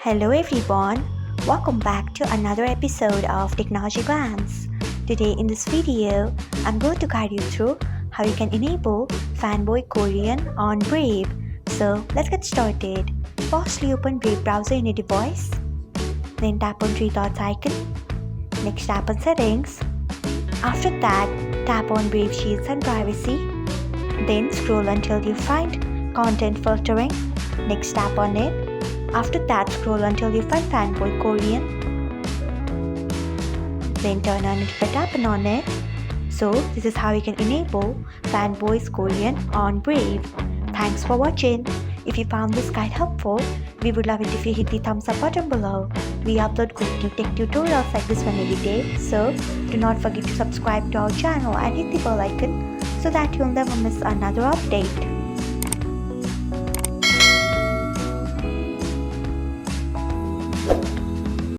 Hello everyone, welcome back to another episode of Technologyglance. Today in this video, I'm going to guide you through how you can enable Fanboy Korean on Brave. So let's get started. Firstly, open Brave browser in your device. Then tap on three dots icon. Next tap on settings. After that, tap on Brave Shields and Privacy. Then scroll until you find Content Filtering. Next tap on it. After that, scroll until you find Fanboy Korean. Then turn on it by tapping on it. So this is how you can enable Fanboy's Korean on Brave. Thanks for watching. If you found this guide helpful, we would love it if you hit the thumbs up button below. We upload quick new tech tutorials like this one every day. So do not forget to subscribe to our channel and hit the bell icon so that you'll never miss another update.